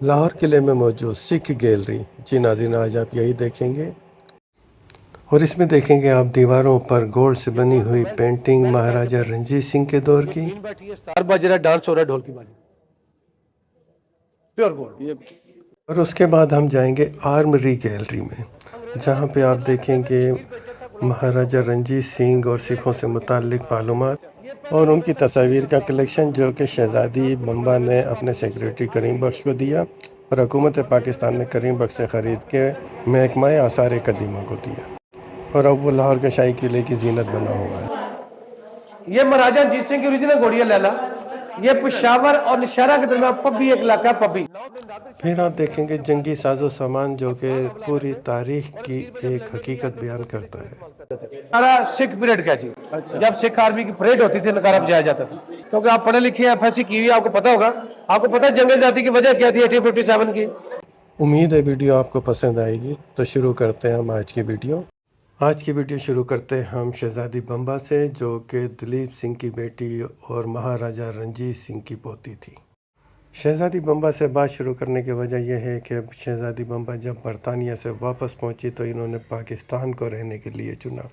लाहौर किले में मौजूद सिख गैलरी। जी नाज़रीन, आज आप यही देखेंगे और इसमें देखेंगे आप दीवारों पर गोल्ड से बनी हुई पेंटिंग महाराजा रणजीत सिंह के दौर की। बैठी है, स्टार बज रहा है, डांस हो रहा है ढोल की बाजी, प्योर गोल्ड। और उसके बाद हम जाएंगे आर्मरी गैलरी में, जहाँ पे आप देखेंगे महाराजा रणजीत सिंह और सिखों से मुताल्लिक मालूमात और उनकी तस्वीर का कलेक्शन, जो कि शहजादी बम्बा ने अपने सेक्रेटरी करीम बख्श को दिया और हुकूमत पाकिस्तान ने करीम बख्श से ख़रीद के महकमा आसार कदीमा को दिया और अब वो लाहौर के शाही किले की जीनत बना हुआ है। ये महाराजा रणजीत सिंह की ओरिजिनल घोड़ी है लैला। ये पेशावर और नौशहरा के दरमियान पब्बी एक इलाका है, पब्बी। फिर आप देखेंगे जंगी साजो सामान, जो कि पूरी तारीख की एक हकीकत बयान करता है। सारा सिख पीरियड का जी। जब सिख आर्मी की परेड होती थी, नकारा बजाया जाता था। क्योंकि आप पढ़े लिखे हैं, एफएससी की हुई, आपको पता होगा। आपको पता है जंग आजादी की वजह क्या थी 1857 की। उम्मीद है वीडियो आपको पसंद आएगी, तो शुरू करते हैं हम आज की वीडियो। आज की वीडियो शुरू करते हैं हम शहजादी बम्बा से, जो कि दलीप सिंह की बेटी और महाराजा रणजीत सिंह की पोती थी। शहजादी बम्बा से बात शुरू करने की वजह यह है कि शहजादी बम्बा जब बरतानिया से वापस पहुंची तो इन्होंने पाकिस्तान को रहने के लिए चुना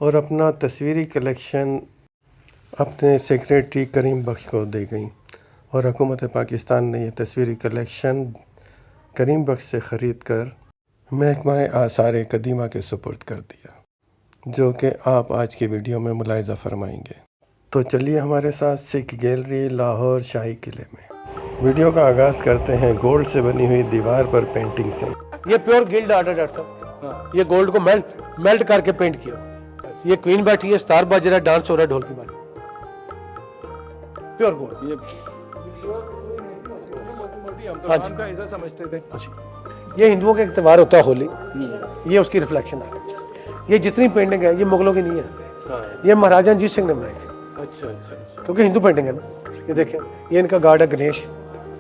और अपना तस्वीरी कलेक्शन अपने सेक्रेटरी करीम बख्श को दे गई और हुकूमत पाकिस्तान ने यह तस्वीरी कलेक्शन करीम बख्श से ख़रीद कर महकमा आसार कदीमा के सुपुर्द कर दिया, जो कि आप आज की वीडियो में मुलाहिज़ा फरमाएंगे। तो चलिए हमारे साथ सिख गैलरी लाहौर शाही किले में। वीडियो का आगाज़ करते हैं गोल्ड से बनी हुई दीवार पर पेंटिंग से। ये प्योर गिल्ड आर्ट है डॉक्टर साहब। ये गोल्ड को मेल्ट करके पेंट किया। ये क्वीन बैठी है, स्टार बज रहा है, डांस हो रहा है ढोल की बाजी, प्योर गोल्ड। ऐसा समझते थे। ये हिंदुओं का एक त्यौहार होता है होली, ये उसकी रिफ्लेक्शन है। ये जितनी पेंटिंग है ये मुगलों की नहीं है, ये महाराजा रणजीत सिंह ने बनाई थी। अच्छा अच्छा अच्छा। क्योंकि हिंदू पेंटिंग है ना। ये देखें, ये इनका गार्ड है गणेश,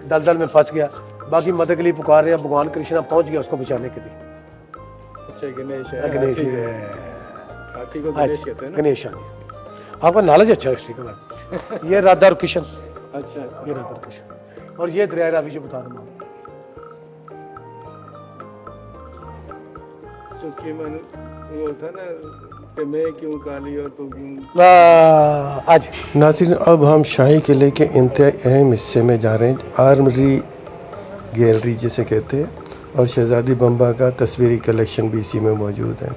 दलदल में फंस गया, बाकी मदद के लिए पुकार रहे हैं, भगवान कृष्णा पहुंच गया उसको बचाने के लिए। अच्छा, गणेश है। गणेश हाथी को गणेश कहते हैं ना। गणेश आपका नॉलेज अच्छा है हिस्ट्री का। ये राधा और किशन, अच्छा अच्छा। ये राधा और किशन, और ये दरिया रावी जो बता रहा हूँ। सुखी मन वो था ना कि मैं क्यों काली और तू क्यों। आज नाज़रीन, अब हम शाही किले के इंतहाई अहम हिस्से में जा रहे हैं, आर्मरी गैलरी जिसे कहते हैं, और शहजादी बम्बा का तस्वीरी कलेक्शन भी इसी में मौजूद है।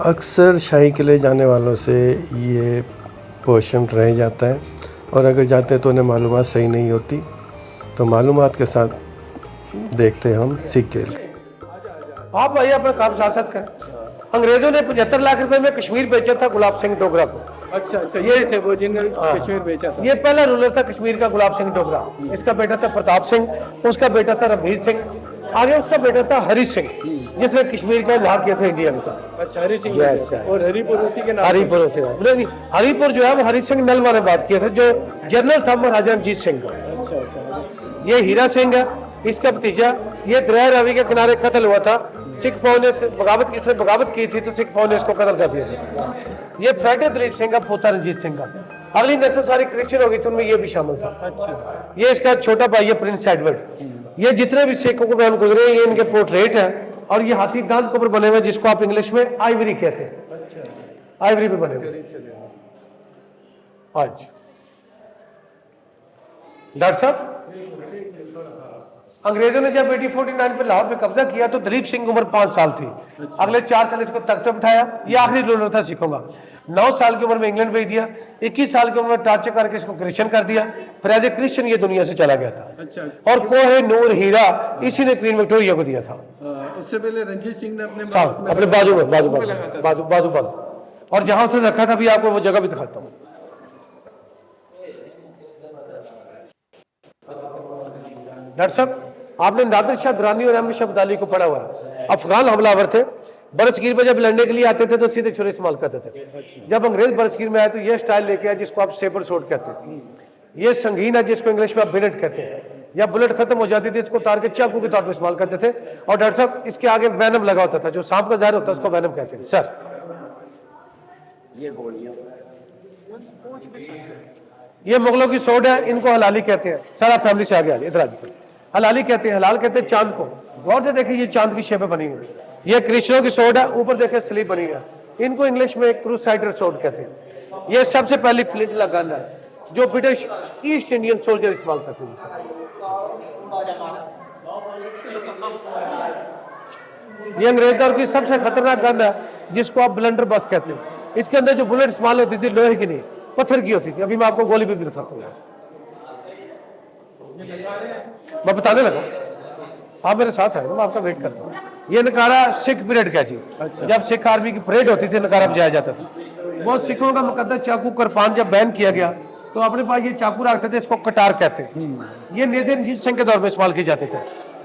अक्सर शाही किले जाने वालों से ये पोर्शन रह जाता है और अगर जाते हैं तो उन्हें मालूमात सही नहीं होती, तो मालूमात के साथ देखते हैं हम सिख गैलरी। आप भाई अपना काम साथ साथ करें। अंग्रेजों ने 75 लाख रुपए में कश्मीर बेचा था गुलाब सिंह डोगरा को। अच्छा अच्छा, ये थे वो जिन्होंने कश्मीर बेचा था। ये पहला रूलर था कश्मीर का, गुलाब सिंह डोगरा। इसका बेटा था प्रताप सिंह, उसका बेटा था रणधीर सिंह, आगे उसका बेटा था हरी सिंह, जिसने कश्मीर का इलाहा किया था इंडिया के साथ। अच्छा, हरी सिंह। Yes, sir. और हरिपुर उसी के नाम। हरिपुर से हरिपुर जो है वो हरी सिंह नलवा ने बात किया था, जो जनरल था महाराजा रणजीत सिंह का। अच्छा अच्छा। ये हीरा सिंह है, इसका भतीजा। ये दरिया रावी के किनारे कत्ल हुआ था, सिख फौज ने इसने बगावत की थी तो सिख फौज ने इसको कत्ल कर दिया था। ये फ्रेड दलीप सिंह का पोता रणजीत सिंह का। अगली नस्ल सारी क्रिश्चियन हो गई थी, उनमें ये भी शामिल था। अच्छा। ये इसका छोटा भाई है प्रिंस एडवर्ड। ये जितने भी सिखों को बयान गुजरे ये इनके पोर्ट्रेट है, और ये हाथी दांत के ऊपर बने हुए, जिसको आप इंग्लिश में आइवरी कहते हैं। अच्छा। आइवरी पे बने हुए। आज डॉक्टर साहब, अंग्रेजों ने जब 1849 पे लाहौर पे कब्जा किया तो दलीप सिंह की उम्र 5 साल थी। अगले 4 साल इसको तख्त पे बिठाया, ये आखिरी रूलर था सिखों का। 9 साल की उम्र में इंग्लैंड भेज दिया, 21 साल की उम्र में टार्चर करके इसको क्रिश्चियन कर दिया, फिर एज ए क्रिश्चियन ये दुनिया से चला गया था। अच्छा। और कोहे नूर हीरा इसी ने क्वीन विक्टोरिया को दिया था। उससे पहले रणजीत सिंह ने अपने अपने बाजू में बाजू बंद, और जहां उसने रखा था भी आपको वो जगह भी दिखाता हूँ। डॉक्टर साहब, आपने नादिर शाह दुरानी और अहमद शाह अब्दाली को पढ़ा हुआ है। अफगान हमलावर थे, बरसगीर में जब लड़ने के लिए आते थे तो सीधे छुरे इस्तेमाल करते थे। जब अंग्रेज बरसगीर में आए तो ये स्टाइल लेके आए जिसको आप सेबर सोड कहते हैं। ये संगीन है जिसको इंग्लिश में आप बिनेट कहते हैं। जब बुलेट खत्म हो जाती थी इसको उतार के चाकू के तौर पर इस्तेमाल करते थे। और डॉक्टर साहब, इसके आगे वैनम लगा होता था, जो सांप का जहर होता है उसको वैनम कहते हैं। सर, ये मुगलों की सोड है, इनको हलाली कहते हैं। सारा फैमिली से आगे आ जाए, इधर आ जाए। हलाली कहते हैं, हलाल कहते हैं चांद को। गौर से देखिए ये चांद की शेप में बनी है। ये क्रिश्चियनों की सोड है, ऊपर देखिए स्लीव बनी है। इनको इंग्लिश में क्रूसाइडर सोड कहते हैं। ये सबसे पहली फ्लिंट गन है जो ब्रिटिश ईस्ट इंडियन सोल्जर इस्तेमाल करते हैं। ये अंग्रेज दौर की सबसे खतरनाक गन है जिसको आप ब्लंडर बस कहते हैं। इसके अंदर जो बुलेट इस्तेमाल होती थी लोहे की नहीं, पत्थर की होती थी। अभी मैं आपको गोली भी दिखाता हूँ, मैं बताने लगा, आप मेरे साथ है, मैं आपका वेट करता हूँ। ये नकारा सिख पीरियड का जी। जब सिख आर्मी की परेड होती थी नकारा बजाया जाता था। वो सिखों का मुकद्दस चाकू कृपान जब बैन किया गया तो अपने पास ये चाकू रखते थे, इसको कटार कहते हैं। ये नेज़र रंजीत सिंह के दौर में इस्तेमाल किए जाते थे।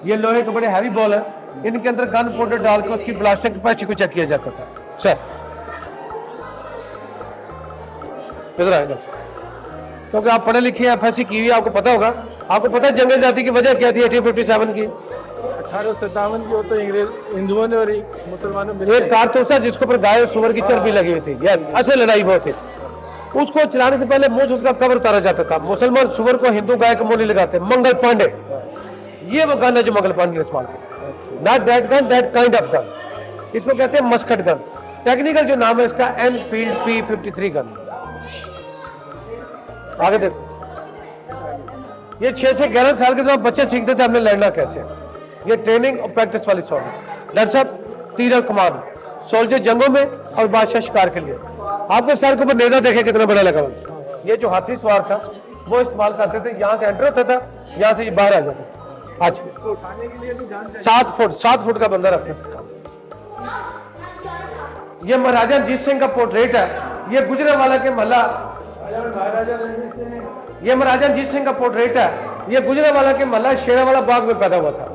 ये लोहे के बड़े हैवी बॉल है, इनके अंदर गन पाउडर डाल के उसकी ब्लास्टिंग कैपेसिटी को चेक किया जाता था। सर इधर आएगा, क्योंकि आप पढ़े लिखे FSC की हुई, आपको पता होगा। आपको पता है जंग आज़ादी की वजह क्या थी 1857 की? 1857 की हो तो अंग्रेज हिंदुओं ने और मुसलमानों ने एक कारतूस था जिसके ऊपर गाय और सुअर की चर्बी लगी हुई थी। यस, असल लड़ाई वो थी। उसको चलाने से पहले मुंह से उसका कवर उतारा जाता था। मुसलमान सुअर को हिंदू गाय को मुंह नहीं लगाते। मंगल पांडे, ये वो गन है जो मंगल पांडे ने इस्तेमाल किया। Not that gun, that kind of gun. इसको कहते हैं मस्कट गन। टेक्निकल जो नाम है इसका एनफील्ड P53 गन। आगे देखो, ये 6 से 11 साल के जब बच्चे सीखते थे हमने लड़ना कैसे। ये ट्रेनिंग और प्रैक्टिस वाली सॉन्ग है। डॉक्टर साहब तीर और कमान, सोल्जर जंगों में और बादशाह शिकार के लिए। आपके सर के ऊपर नेजा देखे कितना बड़ा लगा हुआ। ये जो हाथी सवार था वो इस्तेमाल करते थे। यहाँ से एंटर होता था, यहाँ से ये बाहर आ जाता था। आज 7 फुट का बंदा रखते थे। ये महाराजा रंजीत सिंह का पोर्ट्रेट है। ये गुजरांवाला के महला, ये महाराजा रंजीत सिंह का पोर्ट्रेट है। ये गुजरांवाला के महला शेरावाला बाग में पैदा हुआ था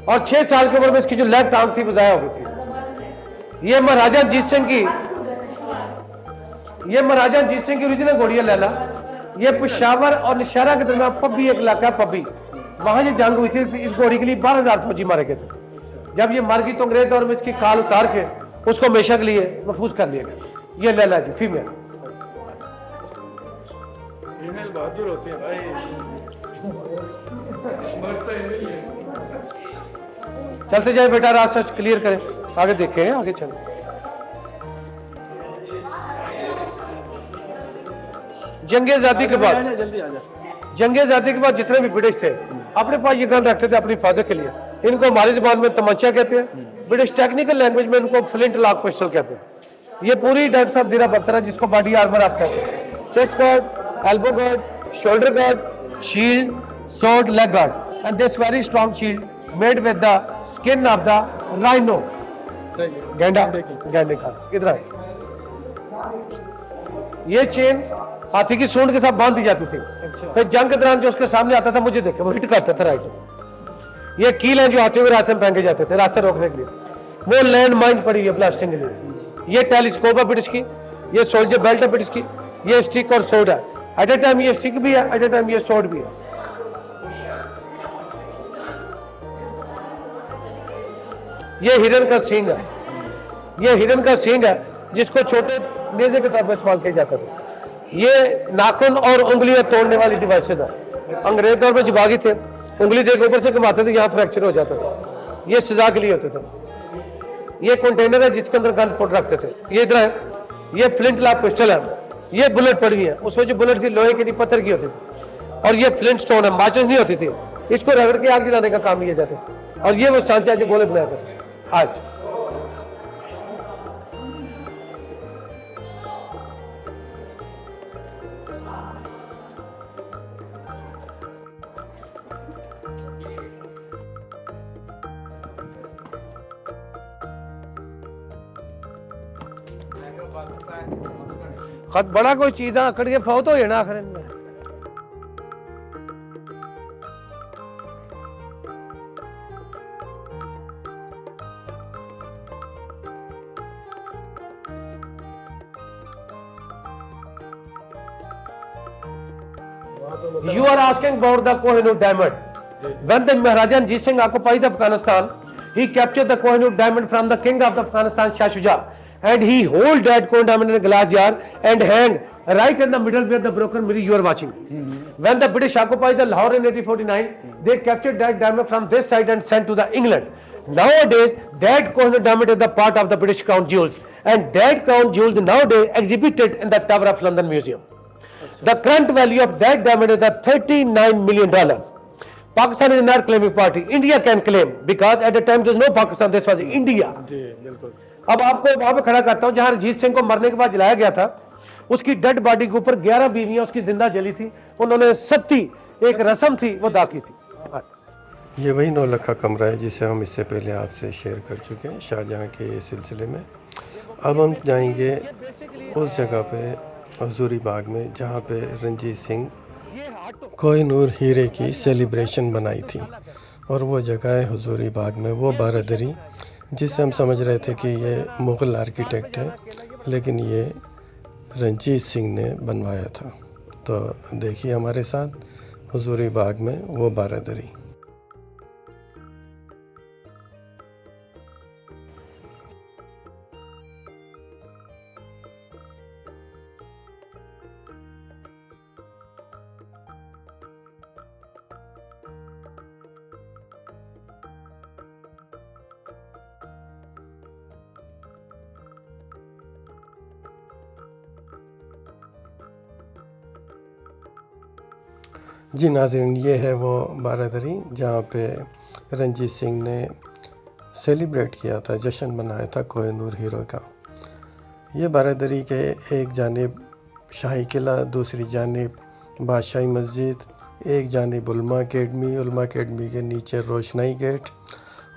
और 6 साल की उम्र में इसकी जो लेफ्ट आर्म थी वो जाया हो गई थी। ये महाराजा रंजीत सिंह की, ये महाराजा रंजीत सिंह की ओरिजिनल घोड़ी है लैला। ये पेशावर और नौशहरा के दरमियान पब्बी एक इलाका है, पब्बी, वहां ये जंग हुई थी। इस घोड़ी के लिए 12,000 फौजी मारे गए थे। जब ये मर गई तो अंग्रेज दौर में इसकी खाल उतार के उसको हमेशा के लिए महफूज कर लिया गया। ये लैला जी फीमेल। बहादुर होते हैं भाई। चलते जाए बेटा, रास्ता क्लियर करें, आगे देखें, आगे चलें। जंग आजादी के बाद, जल्दी आ जा। जंग आजादी के बाद जितने भी ब्रिटिश थे अपने पास ये गन रखते थे अपनी हिफाजत के लिए। इनको हमारी जुबान में तमंचा कहते हैं, ब्रिटिश टेक्निकल लैंग्वेज में इनको फ्लिंट लॉक पिस्टल कहते हैं। ये पूरी डॉक्टर साहब जीरा बख्तरा जिसको बॉडी आर्मर आप कहते हैं। Chest guard, elbow guard, shoulder guard, shield, sword, leg guard, and this very strong shield made with the skin of the rhino. गैंडा, गैंडे का इधर आए। ये चेन हाथी की सूंड के साथ बांध दी जाती थी। फिर जंग के दौरान जो उसके सामने आता था मुझे देखे वो हिट करता था राइट। ये कील है जो हाथियों के रास्ते में फेंके जाते थे रास्ते रोकने के लिए। वो लैंड माइन पड़ी है ब्लास्टिंग के लिए। ये टेलीस्कोप है ब्रिटिश की, ये सोल्जर बेल्ट है ब्रिटिश की, ये स्टिक और सोड है। एट ए टाइम ये स्टिक भी है, एट ए टाइम ये सोड भी है। ये हिरन का सींग है, ये हिरन का सींग है जिसको छोटे नेज़े के तौर पर इस्तेमाल किया जाता था। ये नाखून और उंगलियां तोड़ने वाली डिवाइसेज है। अंग्रेज दौर में जबागी थे, उंगली देकर ऊपर से घुमाते थे, यहाँ फ्रैक्चर हो जाता था। ये सजा के लिए होते थे। ये कंटेनर है जिसके अंदर गन पुट रखते थे। ये इधर है, ये फ्लिंट लॉक पिस्टल है। ये बुलेट पड़ी है, उसमें जो बुलेट थी लोहे की नहीं पत्थर की होती थी। और ये फ्लिंट स्टोन है, माचिस नहीं होती थी, इसको रगड़ के आग जलाने का काम किया जाता था। और ये वो सांचा जो गोले बनाया था आज। खत बड़ा कोई चीज आकड़ के फौत हो जाना आखिर में। You are asking about the Kohinoor diamond. When the Maharaja Ranjit Singh occupied Afghanistan, he captured the Kohinoor diamond from the king of Afghanistan, Shah Shuja, and he hold that Kohinoor diamond in a glass jar and hang right in the middle where the broken mirror you are watching. When the British occupied the Lahore in 1849, they captured that diamond from this side and sent to the England. Nowadays, that Kohinoor diamond is the part of the British crown jewels, and that crown jewels nowadays exhibited in the Tower of London Museum. The current value of that diamond is $39 million. Pakistan is not claiming party. India can claim because at the time there was no Pakistan. This was India. जी बिल्कुल अब आपको वहां पे खड़ा करता हूं जहां रणजीत सिंह को मरने के बाद जलाया गया था, उसकी डेड बॉडी के ऊपर 11 बीवियां उसकी जिंदा जली थी। उन्होंने सत्ती एक रस्म थी वो अदा की थी। ये वही 9 लाख का कमरा है जिसे हम इससे पहले आपसे शेयर कर चुके हैं शाहजहाँ के सिलसिले में। अब हम जाएंगे उस जगह पे हजूरी बाग में जहाँ पे रंजीत सिंह कोहिनूर हीरे की सेलिब्रेशन बनाई थी, और वो जगह है हजूरी बाग में, वो बारादरी जिसे हम समझ रहे थे कि ये मुग़ल आर्किटेक्ट है, लेकिन ये रंजीत सिंह ने बनवाया था। तो देखिए हमारे साथ हजूरी बाग में वो बारादरी। जी नाज़रीन, ये है वो बारादरी जहाँ पे रंजीत सिंह ने सेलिब्रेट किया था, जश्न मनाया था कोहिनूर हीरो का। ये बारादरी के एक जानिब शाही किला, दूसरी जानिब बादशाही मस्जिद, एक जानिब उलमा अकेडमी के नीचे रोशनाई गेट,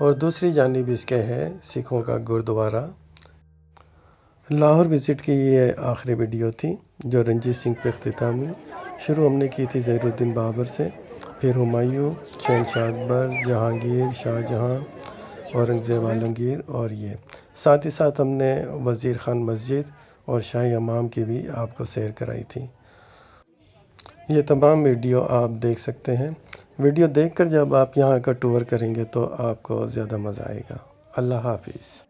और दूसरी जानिब इसके है सिखों का गुरुद्वारा। लाहौर विज़िट की ये आखिरी वीडियो थी जो रंजीत सिंह पे इख्तिताम हुई। शुरू हमने की थी ज़हीरुद्दीन बाबर से, फिर हुमायूं, शहनशाह अकबर, जहांगीर, शाहजहां, औरंगज़ेब आलमगीर, और ये साथ ही साथ हमने वज़ीर ख़ान मस्जिद और शाही हमाम की भी आपको सैर कराई थी। ये तमाम वीडियो आप देख सकते हैं। वीडियो देखकर जब आप यहाँ का टूर करेंगे तो आपको ज़्यादा मज़ा आएगा। अल्लाह हाफ़िज़।